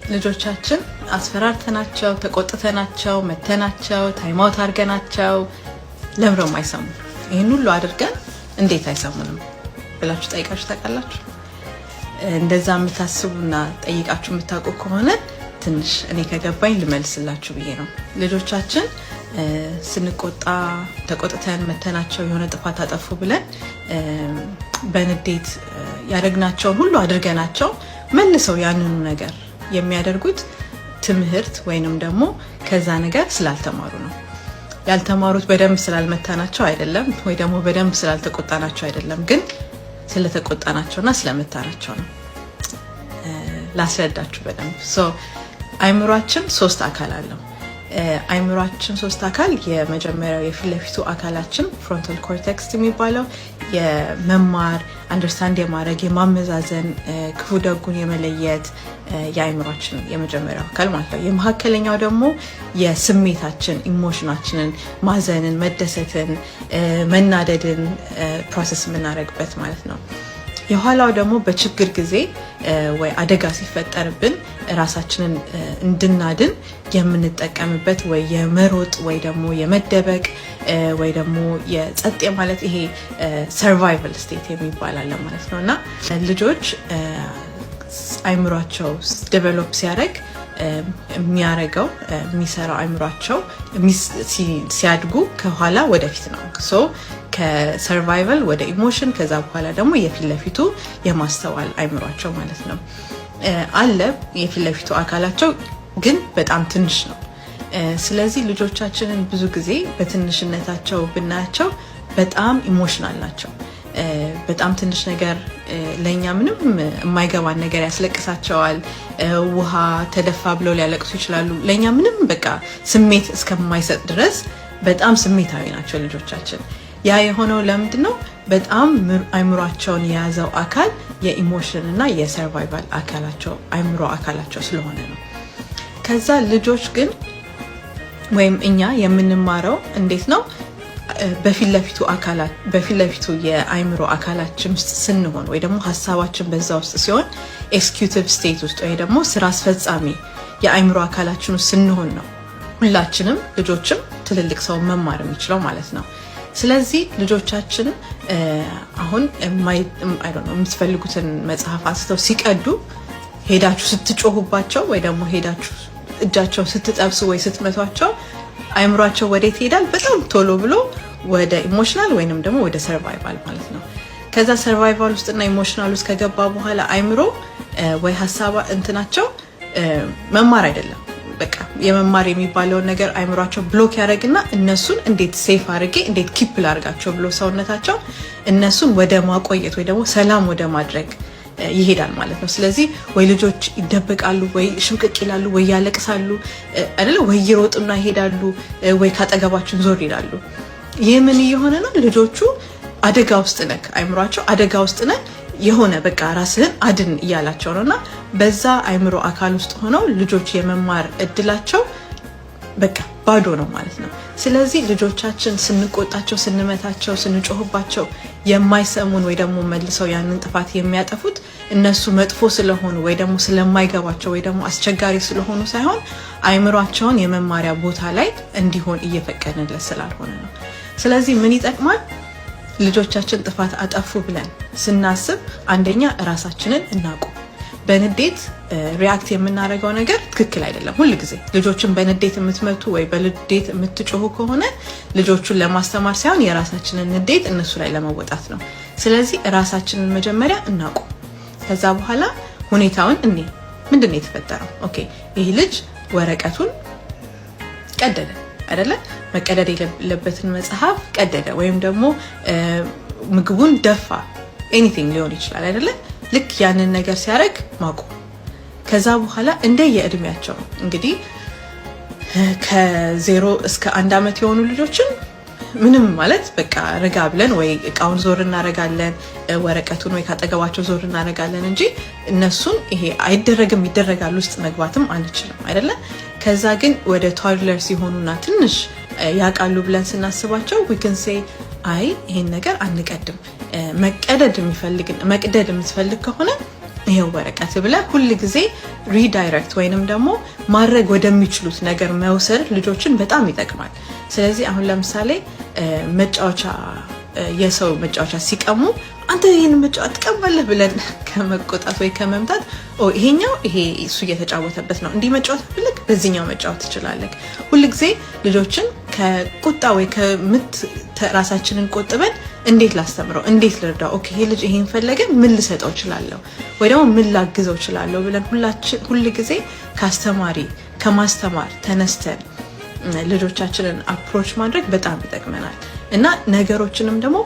ልጆቻችን አስፈራርተናቸው ተቆጥተናቸው መተናቸው ታይም አውት አድርገናቸው ለምሮ ማይሰሙ ይሄን ሁሉ አድርገን እንዴት አይሰሙንም ብላችሁ ጠይቃችሁ ታውቃላችሁ? እንደዛ የምታስቡና ጠይቃችሁ የምታውቁ ከሆነ ትንሽ እኔ ከገባኝ ልመልስላችሁ ብዬ ነው። ልጆቻችን ስንቆጣ ተቆጥተን መተናቸው የሆነ ጥፋት አጠፉ ብለን በንዴት ያደረግናቸውን ሁሉ አድርገናቸው መልሰው ያንኑ ነገር የሚያደርጉት ትምህርት ወይንም ደግሞ ከዛ ነገር ስላልተማሩ ነው። ያልተማሩት በደንብ ስላልመታናቸው አይደለም፣ ወይ ደግሞ በደንብ ስላልተቆጣናቸው አይደለም፣ ግን ስለተቆጣናቸውና ስለመታናቸው ነው። ላስረዳችሁ በደንብ። አይምሯችን 3 አካል አለው። አይምሯችን 3 አካል፣ የመጀመሪያው የፊት ለፊቱ አካላችን ፍሮንታል ኮርቴክስ የሚባለው የመማር አንደርስታንድ የማድረግ የማመዛዘን ክፉ ደጉን የመለየት የአይምሯችን የመጀመሪያው አካል ማለት ነው። የመካከለኛው ደግሞ የስሜታችን ኢሞሽናችንን፣ ማዘንን፣ መደሰትን፣ መናደድን ፕሮሰስ የምናደርግበት ማለት ነው። የኋላው ደግሞ በችግር ጊዜ ወይ አደጋ ሲፈጠርብን ራሳችንን እንድናድን የምንጠቀምበት ወይ የመሮጥ ወይ ደግሞ የመደበቅ ወይ ደግሞ የጸጥ ማለት ይሄ ሰርቫይቫል ስቴት የሚባል አለ ማለት ነው። እና ልጆች አይምሯቸው ዴቨሎፕ ሲያደርግ የሚያረገው የሚሰራው አይምሯቸው ሲያድጉ ከኋላ ወደፊት ነው። ከሰርቫይቫል ወደ ኢሞሽን፣ ከዛ በኋላ ደግሞ የፊት ለፊቱ የማስተዋል አይምሯቸው ማለት ነው አለ። የፊት ለፊቱ አካላቸው ግን በጣም ትንሽ ነው። ስለዚህ ልጆቻችንን ብዙ ጊዜ በትንሽነታቸው ብናያቸው በጣም ኢሞሽናል ናቸው። በጣም ትንሽ ነገር ለኛ ምንም የማይገባን ነገር ያስለቅሳቸዋል። ውሃ ተደፋ ብለው ሊያለቅሱ ይችላሉ። ለኛ ምንም በቃ ስሜት እስከማይሰጥ ድረስ በጣም ስሜታዊ ናቸው ልጆቻችን። ያ የሆነው ለምንድነው? በጣም አይምሯቸውን የያዘው አካል የኢሞሽን እና የሰርቫይቫል አካላቸው አይምሮ አካላቸው ስለሆነ ነው። ከዛ ልጆች ግን ወይም እኛ የምንማረው እንዴት ነው? በፊት ለፊቱ የአይምሮ አካላችን ውስጥ ስንሆን ወይ ደግሞ ሀሳባችን በዛ ውስጥ ሲሆን ኤክስኪዩቲቭ ስቴት ውስጥ ወይ ደግሞ ስራ አስፈጻሚ የአይምሮ አካላችን ውስጥ ስንሆን ነው ሁላችንም ልጆችም ትልልቅ ሰው መማር የሚችለው ማለት ነው። ስለዚህ ልጆቻችን አሁን የምትፈልጉትን መጽሐፍ አንስተው ሲቀዱ ሄዳችሁ ስትጮሁባቸው ወይ ደግሞ ሄዳችሁ እጃቸው ስትጠብሱ ወይ ስትመቷቸው አይምሯቸው ወዴት ይሄዳል? በጣም ቶሎ ብሎ ወደ ኢሞሽናል ወይንም ደግሞ ወደ ሰርቫይቫል ማለት ነው። ከዛ ሰርቫይቫል ውስጥና ኢሞሽናል ውስጥ ከገባ በኋላ አይምሮ ወይ ሀሳብ እንትናቸው መማር አይደለም፣ በቃ የመማር የሚባለውን ነገር አይምሯቸው ብሎክ ያደርግና እነሱን እንዴት ሴፍ አድርጌ እንዴት ኪፕ ላድርጋቸው ብሎ ሰውነታቸው እነሱን ወደ ማቆየት ወይ ደግሞ ሰላም ወደ ማድረግ ይሄዳል ማለት ነው። ስለዚህ ወይ ልጆች ይደበቃሉ፣ ወይ ሽምቅቅ ይላሉ፣ ወይ ያለቅሳሉ አይደለ? ወይ ይሮጡና ይሄዳሉ፣ ወይ ካጠገባችን ዞር ይላሉ። ይህ ምን እየሆነ ነው? ልጆቹ አደጋ ውስጥ ነክ አይምሯቸው አደጋ ውስጥ ነን የሆነ በቃ ራስህን አድን እያላቸው ነውና በዛ አይምሮ አካል ውስጥ ሆነው ልጆች የመማር እድላቸው በቃ ባዶ ነው ማለት ነው። ስለዚህ ልጆቻችን ስንቆጣቸው፣ ስንመታቸው፣ ስንጮህባቸው የማይሰሙን ወይ ደግሞ መልሰው ያንን ጥፋት የሚያጠፉት እነሱ መጥፎ ስለሆኑ ወይ ደግሞ ስለማይገባቸው ወይ ደግሞ አስቸጋሪ ስለሆኑ ሳይሆን አይምሯቸውን የመማሪያ ቦታ ላይ እንዲሆን እየፈቀድንለት ስላልሆነ ነው። ስለዚህ ምን ይጠቅማል? ልጆቻችን ጥፋት አጠፉ ብለን ስናስብ አንደኛ ራሳችንን እናቁም። በንዴት ሪአክት የምናደርገው ነገር ትክክል አይደለም። ሁሉ ጊዜ ልጆችን በንዴት የምትመቱ ወይ በንዴት የምትጮሁ ከሆነ ልጆቹን ለማስተማር ሳይሆን የራሳችንን ንዴት እነሱ ላይ ለመወጣት ነው። ስለዚህ ራሳችንን መጀመሪያ እናቁም። ከዛ በኋላ ሁኔታውን ምንድነው የተፈጠረው? ኦኬ ይህ ልጅ ወረቀቱን ቀደደ አይደለ? መቀደድ የሌለበትን መጽሐፍ ቀደደ፣ ወይም ደግሞ ምግቡን ደፋ፣ ኤኒቲንግ ሊሆን ይችላል አይደለ? ልክ ያንን ነገር ሲያደርግ ማቆም። ከዛ በኋላ የእድሜያቸው እንግዲህ ከ0 እስከ 1 ዓመት የሆኑ ልጆችን ምንም ማለት በቃ ረጋ ብለን ወይ እቃውን ዞር እናረጋለን፣ ወረቀቱን ወይ ካጠገባቸው ዞር እናረጋለን እንጂ እነሱን ይሄ አይደረግም ይደረጋል ውስጥ መግባትም አንችልም አይደለ? ከዛ ግን ወደ ቶድለር ሲሆኑና ትንሽ ያቃሉ ብለን ስናስባቸው we can say ይሄን ነገር አንቀድም። መቅደድ የምትፈልግ ከሆነ ይሄው ወረቀት ብለ ሁሉ ጊዜ ሪዳይሬክት ወይንም ደግሞ ማድረግ ወደሚችሉት ነገር መውሰድ ልጆችን በጣም ይጠቅማል። ስለዚህ አሁን ለምሳሌ መጫወቻ የሰው መጫወቻ ሲቀሙ አንተ ይሄን መጫወት ትቀማለህ ብለን ከመቆጣት ወይ ከመምታት ይሄኛው ይሄ እሱ እየተጫወተበት ነው እንዲህ መጫወት ብለክ በዚህኛው መጫወት ትችላለህ። ሁሉ ጊዜ ልጆችን ከቁጣ ወይ ከምት ራሳችንን ቆጥበን እንዴት ላስተምረው እንዴት ልርዳው ኦኬ ይሄ ልጅ ይሄን ፈለገ ምን ልሰጠው እችላለሁ ወይ ደግሞ ምን ላግዘው እችላለሁ ብለን ሁሉ ጊዜ ካስተማሪ ከማስተማር ተነስተን ልጆቻችንን አፕሮች ማድረግ በጣም ይጠቅመናል እና ነገሮችንም ደግሞ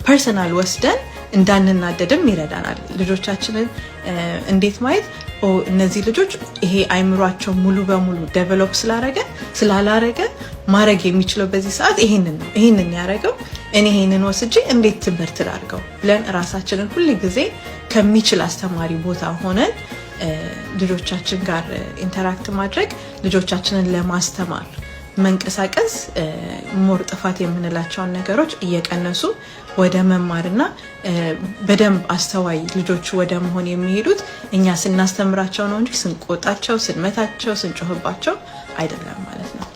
ፐርሰናል ወስደን እንዳንናደድም ይረዳናል። ልጆቻችንን እንዴት ማየት እነዚህ ልጆች ይሄ አይምሯቸው ሙሉ በሙሉ ዴቨሎፕ ስላላረገ ማድረግ የሚችለው በዚህ ሰዓት ይሄንን ያረጋው እኔ ይሄንን ወስጄ እንዴት ትምህርት ላድርገው ብለን ራሳችንን ሁሉ ጊዜ ከሚችል አስተማሪ ቦታ ሆነን ልጆቻችን ጋር ኢንተራክት ማድረግ ልጆቻችንን ለማስተማር መንቀሳቀስ ሞር ጥፋት የምንላቸውን ነገሮች እየቀነሱ ወደ መማርና በደንብ አስተዋይ ልጆች ወደ መሆን የሚሄዱት እኛ ስናስተምራቸው ነው እንጂ ስንቆጣቸው ስንመታቸው ስንጮህባቸው አይደለም ማለት ነው።